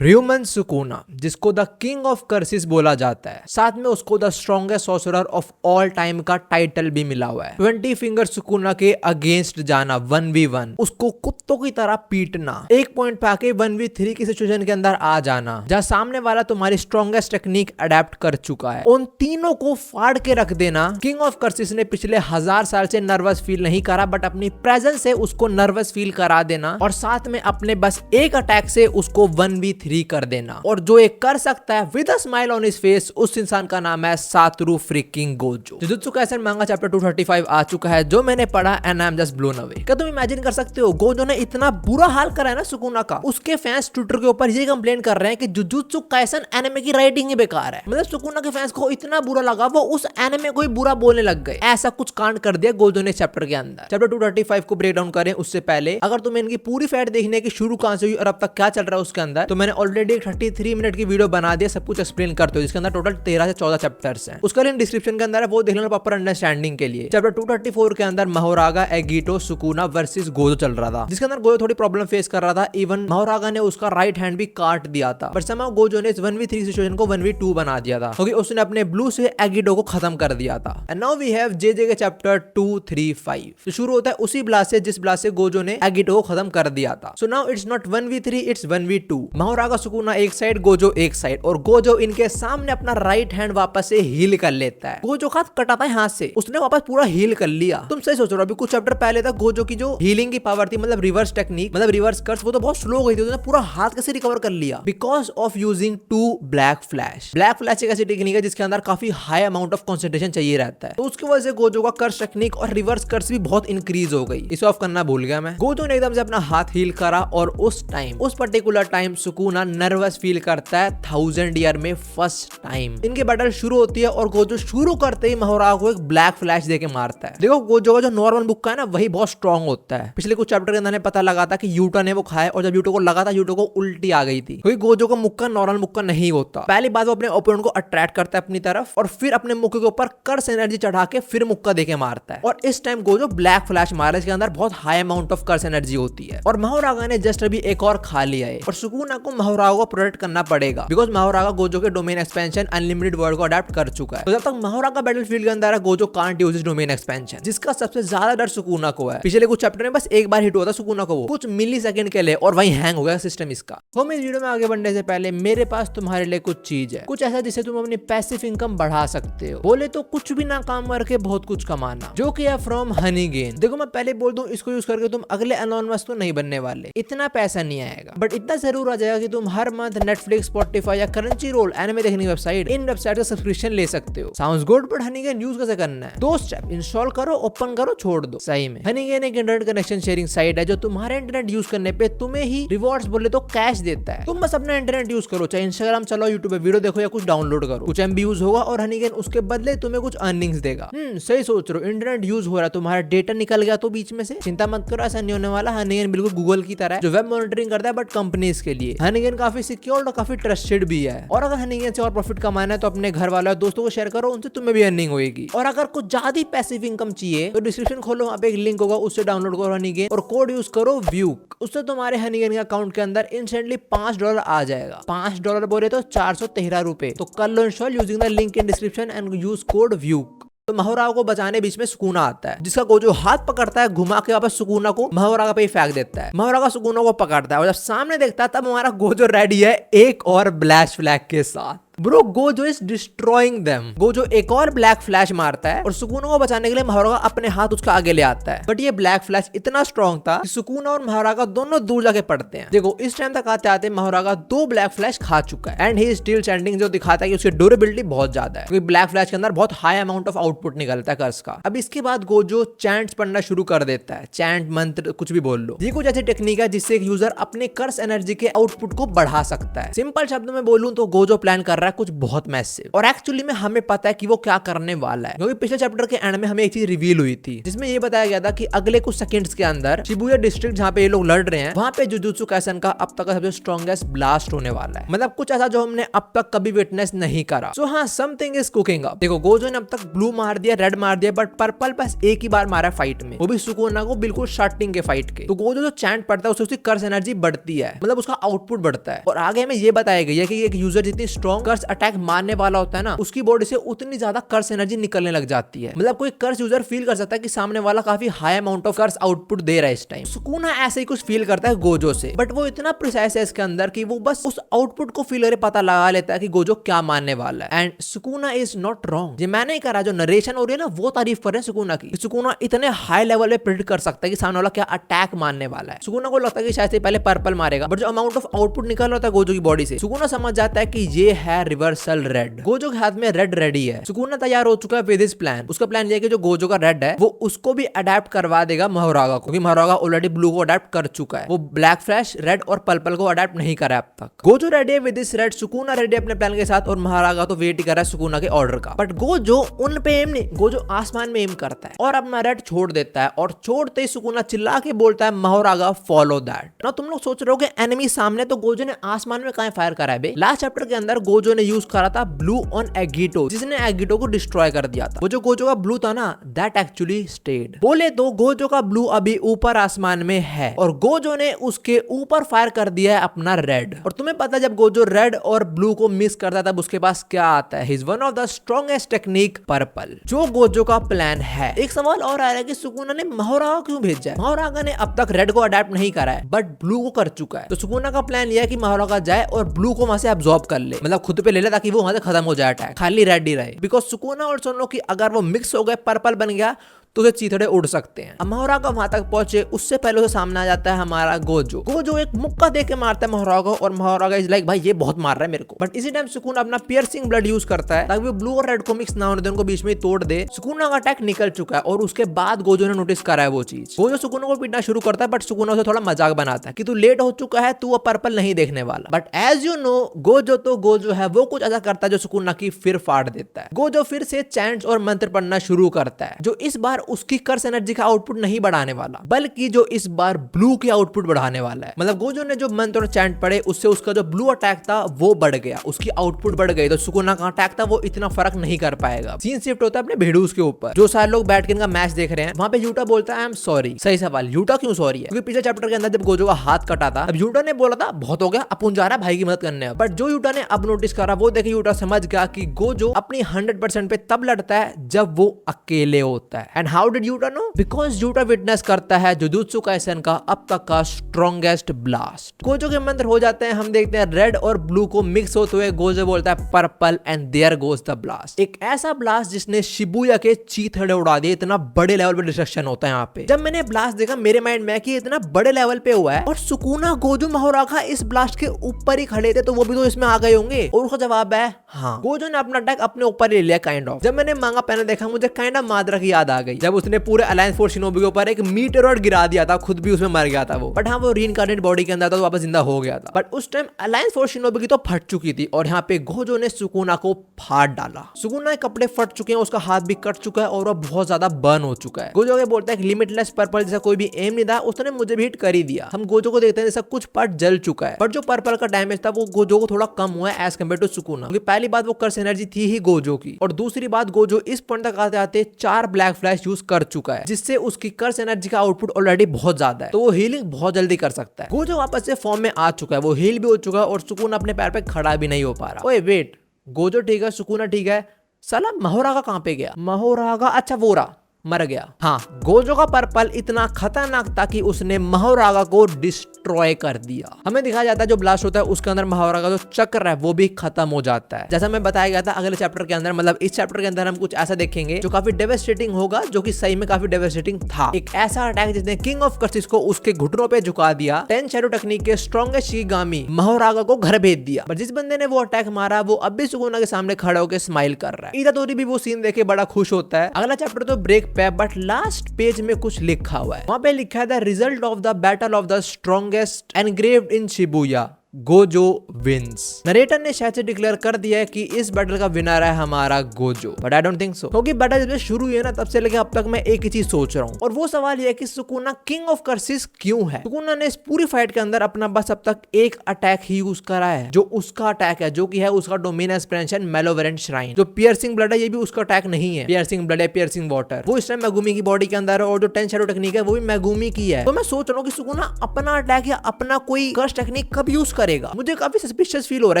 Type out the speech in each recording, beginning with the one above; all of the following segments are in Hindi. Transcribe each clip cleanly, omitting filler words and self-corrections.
ह्यूमन सुकुना, जिसको द किंग ऑफ कर्सिस बोला जाता है, साथ में उसको the strongest sorcerer of all time का टाइटल भी मिला हुआ है। 20 फिंगर सुकुना के अगेंस्ट जाना 1v1, उसको कुत्तों की तरह पीटना, एक पॉइंट पे आके 1v3 की सिचुएशन के अंदर आ जाना जहां सामने वाला तुम्हारी स्ट्रॉन्गेस्ट टेक्निक अडेप्ट कर चुका है, उन तीनों को फाड़ के रख देना। किंग ऑफ कर्सिस ने पिछले 1000 साल से नर्वस फील नहीं करा, बट अपनी प्रेजेंस से उसको नर्वस फील करा देना और साथ में अपने बस एक अटैक से उसको 1v3 कर देना। और जो ये कर सकता है with a smile on his face, उस इंसान का नाम है Satoru fricking Gojo. Jujutsu Kaisen मांगा चैप्टर 235 आ चुका है, जो मैंने पढ़ा and I am just blown away. क्या तुम इमेजिन कर सकते हो, गोजो ने इतना बुरा हाल करा है ना सुकुना का, उसके फैंस ट्विटर के ऊपर ये कंप्लेन कर रहे हैं कि जुजुत्सु काइसेन एनिमे की राइटिंग ही बेकार है। मतलब सुकुना के फैंस को इतना बुरा लगा, वो उस एनिमे को ही बुरा बोलने लग गए। ऐसा कुछ कांड कर दिया गोजो ने चैप्टर के अंदर। चैप्टर 235 को ब्रेक डाउन करें उससे पहले अगर तुम्हें इनकी पूरी फैट देखने की शुरू कहां से हुई और अब तक क्या चल रहा है उसके अंदर, तो मैंने ऑलरेडी एक 33 मिनट की वीडियो बना दिया सब कुछ एक्सप्लेन करते हो, जिसके अंदर टोटल 13 से 14 चैप्टर्स हैं। उसका लिंक डिस्क्रिप्शन के अंदर है, वो देख लेना प्रॉपर अंडरस्टैंडिंग के लिए। चैप्टर 234 के अंदर महारागा एगिटो सुकुना वर्सेस गोजो चल रहा था, जिसके अंदर गोजो थोड़ी प्रॉब्लम फेस कर रहा था। इवन महारागा ने उसका राइट हैंड भी काट दिया था, पर समय गोजो ने इस 1v3 सिचुएशन को 1v2 बना दिया था, क्योंकि उसने अपने ब्लू से एगिटो को खत्म कर दिया था। And now we have JJ के चैप्टर 235। तो शुरू होता है उसी ब्लास्ट से जिस ब्लास्ट से गोजो ने एगिटो को खत्म कर दिया था। So now it's not 1v3, it's 1v2। Mahoraga Sukuna एक साइड, गोजो एक साइड, और गोजो इनके सामने अपना राइट हैंड वापस से हील कर लेता है। गोजो का कटा था हाथ से, उसने वापस पूरा हील कर लिया। तुम सही सोच रहे हो, अभी कुछ चैप्टर पहले तक गोजो की जो हीलिंग की पावर थी, मतलब रिवर्स टेक्निक, मतलब रिवर्स कर्स, वो तो बहुत स्लो गई थी, उसने पूरा हाथ कैसे रिकवर कर लिया, because of using 2 black flash. Black flash एक ऐसी टेक्निक है जिसके अंदर काफी हाई अमाउंट ऑफ कंसंट्रेशन चाहिए रहता है, तो उसकी वजह से गोजो का कर्स टेक्निक और रिवर्स कर्स भी बहुत इंक्रीज हो गई। इसे ऑफ करना भूल गया मैं। गोजो ने एकदम से अपना हाथ हील करा और उस टाइम, उस particular time Sukuna nervous feel करता है 1000 ईयर में फर्स्ट टाइम। इनकी बैटल शुरू होती है और गोजो शुरू करते ही महारागा को एक ब्लैक फ्लैश देके मारता है। देखो गोजो का जो नॉर्मल मुक्का है ना, वही बहुत स्ट्रॉन्ग होता है। पिछले कुछ चैप्टर के अंदर पता लगा था कि यूटा ने वो खाया, और जब यूटो को लगा था यूटो को उल्टी आ गई थी, क्योंकि गोजो का मुक्का नॉर्मल मुक्का नहीं होता। पहली बात वो अपने ओपोनेंट को अट्रैक्ट करता है अपनी तरफ, और फिर अपने मुक्के के ऊपर कर्स एनर्जी चढ़ा के फिर मुक्का देके मारता है। और इस टाइम गोजो ब्लैक फ्लैश मारा, इसके अंदर बहुत high amount of curse energy होती है। और महारागा ने जस्ट अभी एक और खा लिया है, और सुकुना को महारागा को प्रोटेक्ट करना पड़ेगा, बिकॉज महारागा गोजो के डोमेन एक्सपेंशन अनलिमिटेड वर्ल्ड को अडॉप्ट कर चुका है। तो जब तक महारागा बैटलफील्ड के अंदर है, Gojo can't use domain expansion, जिसका सबसे ज्यादा डर सुकुना को है। पिछले कुछ चैप्टर में बस एक बार हिट हुआ था सुकुना को, वो कुछ मिली सेकंड के लिए, और वही हैंग हो गया सिस्टम इसका। हम इस वीडियो में आगे बढ़ने से पहले मेरे पास तुम्हारे लिए कुछ चीज है, कुछ ऐसा जिससे तुम अपनी पैसिव इनकम बढ़ा सकते हो। बोले तो कुछ भी ना काम करके बहुत कुछ कमाना, जो कि है फ्रॉम हनी गेन। देखो मैं पहले बोल दूं, इसको यूज करके तुम अगले अनोनिमस तो नहीं बनने वाले, इतना पैसा नहीं आएगा, बट इतना जरूर आ जाएगा कि तुम हर मंथ नेटफ्लिक्स, स्पॉटिफाई या क्रंची रोल एनिमे देखने की वेबसाइट, इन वेबसाइट का सब्सक्रिप्शन ले सकते हो। Sounds good, but Honey gain use कैसे करना है? 2 स्टेप, इंस्टॉल करो, ओपन करो, छोड़ दो। सही में हनी गेन एक इंटरनेट कनेक्शन शेयरिंग साइट है, जो तुम्हारे इंटरनेट यूज करने पे तुम्हें ही रिवॉर्ड्स बोले तो कैश देता है। तुम बस अपना इंटरनेट यूज करो, चाहे इंस्टाग्राम चलाओ, यूट्यूब पे वीडियो देखो या कुछ डाउनलोड करो, कुछ एमबी यूज होगा और हनी गेन उसके बदले तुम्हें कुछ अर्निंग्स देगा। सही सोच रहे हो, इंटरनेट यूज हो रहा है, तुम्हारा डेटा निकल गया तो बीच में से चिंता मत करो, ऐसा नहीं होने वाला। हनी गेन बिल्कुल गूगल की तरह है, जो वेब मॉनिटरिंग करता है, बट कंपनीज के लिए। हनी गेन काफी सिक्योर और काफी ट्रस्टेड भी है। और अगर हनी गेन से और प्रॉफिट कमाना है तो अपने घर वालों और दोस्तों को शेयर करो, उनसे तुम्हें भी अर्निंग होगी। और अगर कुछ ज्यादा पैसिव इनकम चाहिए तो डिस्क्रिप्शन खोलो, वहां पे एक लिंक होगा, उससे डाउनलोड करो हनी गेन और कोड यूज करो व्यूक। उससे तुम्हारे हनी गेन के अकाउंट के अंदर इंस्टेंटली $5 आ जाएगा। $5 बोले तो 413 रुपए। तो कर लो install using the link in description and use code व्यूक। तो महारागा को बचाने बीच में सुकुना आता है, जिसका गोजो हाथ पकड़ता है, घुमा के वापस सुकुना को महारागा पे ही फेंक देता है। महारागा सुकुना को पकड़ता है और जब सामने देखता है तब हमारा गोजो रेडी है एक और ब्लैश फ्लैग के साथ। Bro Gojo is destroying them. Gojo एक और ब्लैक फ्लैश मारता है और सुकुना को बचाने के लिए महारागा अपने हाथ उसका आगे ले आता है, बट ये ब्लैक फ्लैश इतना स्ट्रॉन्ग था कि सुकुना और महारागा दोनों दूर जाके पड़ते हैं। देखो इस टाइम तक आते आते महारागा 2 ब्लैक फ्लैश खा चुका है and he is still standing, जो दिखाता है कि उसकी ड्यूरेबिलिटी बहुत ज्यादा है, क्योंकि ब्लैक फ्लैश के अंदर बहुत हाई अमाउंट ऑफ आउटपुट निकलता है कर्स का। अब इसके बाद गोजो चैंट्स पढ़ना शुरू कर देता है, चैंट मंत्र कुछ भी बोल लो। ये कुछ ऐसी टेक्निक है जिससे एक यूजर अपने कर्स एनर्जी के आउटपुट को बढ़ा सकता है। सिंपल शब्दों में बोलूं तो गोजो प्लान कर रहा रहा है कुछ बहुत मैसिव, और एक्चुअली में हमें पता है कि वो क्या करने वाला है, क्योंकि पिछले चैप्टर के एंड में हमें एक चीज रिवील हुई थी जिसमें ये बताया गया था कि अगले कुछ सेकंड्स के अंदर शिबुया डिस्ट्रिक्ट जहाँ पे ये लोग लड़ रहे हैं वहां पे जुजुत्सु काइसेन का अब तक का सबसे स्ट्रॉन्गेस्ट ब्लास्ट होने वाला है। मतलब कुछ ऐसा जो हमने अब तक कभी विटनेस नहीं करा। सो हाँ, समथिंग इज कुकिंग अप। देखो गोजो ने अब तक ब्लू मार दिया, रेड मार दिया, बट पर्पल बस एक ही बार मारा फाइट में, वो भी सुकुना को बिल्कुल स्टार्टिंग के फाइट के। तो गोजो जो चैंट पड़ता है उससे उसकी कर्स एनर्जी बढ़ती है, मतलब उसका आउटपुट बढ़ता है। और आगे हमें ये बताया गया है कि एक यूजर जितनी स्ट्रॉन्ग कर्स अटैक मारने वाला होता है ना, उसकी बॉडी से उतनी ज्यादा कर्स एनर्जी निकलने लग जाती है। मतलब कोई कर्स यूजर फील कर सकता है कि सामने वाला काफी high amount of curse output दे रहा है इस टाइम। सुकुना ऐसे ही कुछ फील करता है गोजो से, बट वो इतना प्रिसाइज है इसके अंदर कि वो बस उस आउटपुट को फील करके पता लगा लेता है कि गोजो क्या मानने वाला है। And Sukuna is not wrong. ये मैं नहीं कह रहा, जो नरेशन हो रही है ना वो तारीफ कर रहे हैं सुकुना की। सुकुना इतने हाई लेवल पे प्रेडिक्ट कर सकता है कि सामने वाला क्या अटैक मारने वाला है। सुकुना को लगता है कि शायद से पहले पर्पल मारेगा, बट जो अमाउंट ऑफ आउटपुट निकल रहा था गोजो की बॉडी से, सुकुना समझ जाता है कि ये है रिवर्सल रेड। गोजो के हाथ में रेड रेडी है। सुकुना तैयार हो चुका है विद हिज प्लान। उसका प्लान ये है कि जो गोजो का रेड है वो उसको भी अडेप्ट करवा देगा मोहरागा को, क्योंकि मोहरागा ऑलरेडी ब्लू को अडेप्ट कर चुका है। वो ब्लैक फ्लैश, रेड और पर्पल को अडेप्ट नहीं करा अब तक। गोजो रेडी है with his red, Sukuna ready अपने प्लान के साथ, और मोहरागा तो वेट ही कर रहा है सुकुना के ऑर्डर का। बट गोजो उन पे एम नहीं, गोजो आसमान में एम करता है और अपना रेड छोड़ देता है, और छोड़ते ही सुकुना चिल्ला के बोलता है मोहरागा फॉलो दैट। ना तुम लोग सोच रहे हो कि एनिमी सामने, तो गोजो ने आसमान में कहां फायर करा है बे? लास्ट चैप्टर के अंदर गोजो ने यूज करा था ब्लू ऑन एगिटो, जिसने एगिटो को डिस्ट्रॉय कर दिया था। वो जो गोजो का ब्लू था ना, दैट एक्चुअली स्टेड। बोले तो गोजो का ब्लू अभी ऊपर आसमान में है, और गोजो ने उसके ऊपर फायर कर दिया है अपना रेड। और तुम्हें पता है जब गोजो रेड और ब्लू को मिक्स करता है तब उसके पास क्या आता है? His one of the strongest technique purple, जो गोजो का प्लान है। एक सवाल और आ रहा है कि सुकुना ने मोहरागा क्यों भेजा है? मोहरागा ने अब तक रेड को अडेप्ट नहीं करा है, बट ब्लू को कर चुका है। तो सुकुना का प्लान यह है कि मोहरागा जाए और ब्लू को वहां से अब्सॉर्ब कर ले, मतलब खुद पे ले ले, ताकि वो वहां से खत्म हो जाए अटैक, खाली रेड ही रहे। बिकॉज सुकुना और सुन लो कि अगर वो मिक्स हो गए, पर्पल बन गया, तो उसे चीथड़े उड़ सकते हैं। अब मोहरागा वहां तक पहुंचे उससे पहले उसे सामने आ जाता है हमारा गोजो। गोजो एक मुक्का देके मारता है मोहरागा, और मोहरागा इज लाइक भाई ये बहुत मार रहा है मेरे को। बट इसी टाइम सुकुना अपना पियर्सिंग ब्लड यूज करता है ताकि वो ब्लू और रेड को मिक्स ना होने दे, उनको बीच में तोड़ दे। सुकुना का अटैक निकल चुका है, और उसके बाद गोजो ने नोटिस करा है वो चीज। गोजो सुकुना को पीटना शुरू करता है, बट सुकुना उसे थोड़ा मजाक बनाता है कि तू लेट हो चुका है, तू वो पर्पल नहीं देखने वाला। But as you know Gojo तो गोजो है, वो कुछ ऐसा करता है जो सुकुना की फिर फाड़ देता है। गोजो फिर से चैंट्स और मंत्र पढ़ना शुरू करता है, जो इस बार उसकी कर्स एनर्जी का आउटपुट नहीं बढ़ाने वाला, बल्कि जो इस बार ब्लू की आउटपुट बढ़ाने वाला है। मतलब गोजो ने जो मंत्र और चैंट पढ़े उससे उसका जो ब्लू अटैक था वो बढ़ गया, उसकी आउटपुट बढ़ गई। तो सुकुना का अटैक था वो इतना फर्क नहीं कर पाएगा। सीन शिफ्ट होता है अपने भेड़ूस के ऊपर। जो सारे लोग बैठ के इनका मैच देख रहे हैं, वहां पे यूटा बोलता है आई एम सॉरी। सही सवाल, यूटा क्यों सॉरी है? क्योंकि पिछले चैप्टर के अंदर जब गोजो का हाथ कटा था, अब यूटा ने बोला था बहुत हो गया, अपन जा रहा है भाई की मदद करने। बट जो यूटा ने अब नोटिस करा, वो देखे यूटा समझ गया कि गोजो अपनी 100% पे तब लड़ता है जब वो अकेले होता है। And how did Yuta know? Because Yuta witness करता है जुजुत्सु काइसेन का अब तक का स्ट्रॉन्गेस्ट ब्लास्ट। गोजो के मंत्र हो जाते हैं, हम देखते हैं रेड और ब्लू को मिक्स होते हुए गोजो बोलता है purple, and there goes the blast. एक ऐसा ब्लास्ट जिसने शिबुया के चीथड़े उड़ा दिए। इतना बड़े लेवल पे डिस्ट्रक्शन होता है यहाँ पे। जब मैंने ब्लास्ट देखा मेरे माइंड में कि इतना बड़े लेवल पे हुआ है, और सुकुना गोजो मोहरागा इस ब्लास्ट के ऊपर ही खड़े थे, तो वो भी तो इसमें आ गए होंगे। और उसका जवाब है हाँ, गोजो ने अपना अटैक अपने ऊपर ले लिया काइंड ऑफ। जब मैंने मांगा पैनल देखा, मुझे काइंड ऑफ माद्रा की याद आ गई, जब उसने पूरे अलायंस फोर्स शिनोबी के ऊपर एक मीटेरॉइड गिरा दिया था, खुद भी उसमें मर गया था वो। बट हाँ, वो रीइंकार्नेट बॉडी के अंदर था तो वापस जिंदा हो गया था। बट उस टाइम अलायंस फोर्स शिनोबी की तो फट चुकी थी, और यहाँ पे गोजो ने सुकुना को फाड़ डाला। सुकुना के कपड़े फट चुके हैं, उसका हाथ भी कट चुका है, और वो बहुत ज्यादा बर्न हो चुका है। गोजो के बोलता है कि लिमिटलेस पर्पल जैसा कोई भी एम नहीं था, उसने मुझे भी हिट कर ही दिया। हम गोजो को देखते हैं जैसा कुछ पार्ट जल चुका है, बट जो पर्पल का डैमेज था वो गोजो को थोड़ा कम हुआ है एज कम्पेयर टू सुकुना। क्योंकि पहली बात वो कर्स एनर्जी थी ही गोजो की, और दूसरी बात गोजो इस पॉइंट तक आते आते 4 ब्लैक फ्लैश यूज कर चुका है, जिससे उसकी कर्स एनर्जी का आउटपुट ऑलरेडी बहुत ज्यादा है, तो वो हीलिंग बहुत जल्दी कर सकता है। गोजो वापस से फॉर्म में आ चुका है, वो हील भी हो चुका है, और सुकुना अपने पैर पे खड़ा भी नहीं हो पा रहा। ओए वेट, गोजो ठीक है, सुकुना ठीक है, साला मोहरागा कहां पे गया? मोहरागा, अच्छा वो रहा, मर गया। हाँ, गोजो का पर्पल इतना खतरनाक था कि उसने मोहरागा को डिस्ट्रॉय कर दिया। हमें दिखाया जाता है जो ब्लास्ट होता है उसके अंदर मोहरागा जो चक्र है वो भी खत्म हो जाता है। जैसा मैं बताया गया था अगले चैप्टर के अंदर, मतलब इस चैप्टर के अंदर हम कुछ ऐसा देखेंगे जो काफी डेवेस्टेटिंग होगा, जो कि सही में काफी डेवेस्टेटिंग था। एक ऐसा अटैक जिसने किंग ऑफ कर्सिस को उसके घुटनों पे झुका दिया। 10 शैडो टेक्निक के स्ट्रॉन्गेस्ट शिगामी मोहरागा को घर भेज दिया। पर जिस बंदे ने वो अटैक मारा वो अब भी सुकुना के सामने खड़ा होकर स्माइल कर रहा है। इतादोरी भी वो सीन देखे बड़ा खुश होता है। अगला चैप्टर तो ब्रेक पे, बट लास्ट पेज में कुछ लिखा हुआ है। वहां पे लिखा है the result of the battle of the strongest engraved in Shibuya Gojo wins. Narrator ने शायद से डिक्लेयर कर दिया है कि इस बैटल का विनर है हमारा Gojo, but I don't think so, क्योंकि बैटल जब से शुरू हुई है ना तब से लेकर अब तक मैं एक ही चीज सोच रहा हूँ, और वो सवाल ये है कि सुकुना किंग ऑफ कर्सिस क्यों है। सुकुना ने इस पूरी फाइट के अंदर अपना बस अब तक एक अटैक ही यूज करा है, जो उसका अटैक है, जो कि है उसका डोमिन एक्सपेंशन मेलोवेरेंट श्राइन। जो पियर्सिंग ब्लड है ये भी उसका अटैक नहीं है, पियर्सिंग ब्लड है, पियर्सिंग वाटर, वो इस टाइम मेगुमी की बॉडी के अंदर है, और जो 10 शैडो टेक्निक है वो भी मेगुमी की है। तो मैं सोच रहा हूँ कि सुकुना अपना अटैक या अपना कोई कर्स टेक्निक कब यूज करेगा। मुझे काफी सस्पिशियस फील हो रहा है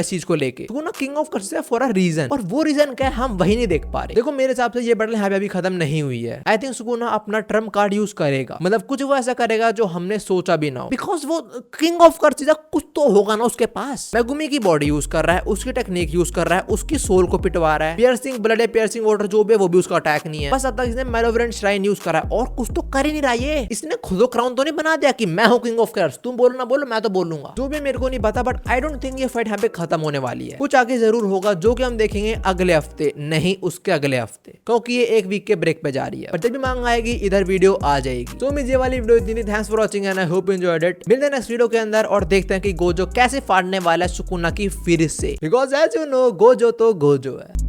इस चीज को लेके। सुकुना किंग ऑफ कर्सिस है फॉर अ रीजन, और वो रीजन क्या है हम वही नहीं देख पा रहे। देखो मेरे हिसाब से ये बैटल यहाँ पे अभी खत्म नहीं हुई है। आई थिंक सुकुना अपना ट्रम्प कार्ड यूज करेगा, मतलब कुछ वो ऐसा करेगा जो हमने सोचा भी ना हो, बिकॉज वो किंग ऑफ कर्सिस कुछ तो होगा ना उसके पास। मेगुमी की बॉडी यूज कर रहा है, उसकी टेक्निक यूज कर रहा है, उसकी सोल को पिटवा रहा है, पियर्सिंग ब्लड है, पियर्सिंग वाटर जो भी है वो भी उसका अटैक नहीं है। बस अब तक इसने मेलोवेरेंट श्राइन यूज करा है, और कुछ तो कर ही नहीं रहा ये। इसने खुद क्राउन तो नहीं बना दिया कि मैं हूँ किंग ऑफ कर्स, तुम बोलो ना बोलो मैं तो बोलूंगा, जो भी मेरे को नहीं पता, बट आई डोंट थिंक ये फाइट यहाँ पे खत्म होने वाली है। कुछ आगे जरूर होगा जो कि हम देखेंगे अगले हफ्ते, नहीं उसके अगले हफ्ते, क्योंकि ये एक वीक के ब्रेक पे जा रही है। पर जब भी मांग आएगी इधर वीडियो आ जाएगी। तो ये वाली वीडियो इतनी। Thanks for watching and I hope you enjoyed it. मिलते हैं नेक्स्ट वीडियो के अंदर और देखते हैं कि गोजो कैसे फाड़ने वाला है सुकुना की फिर से, because as you know Gojo तो गोजो है।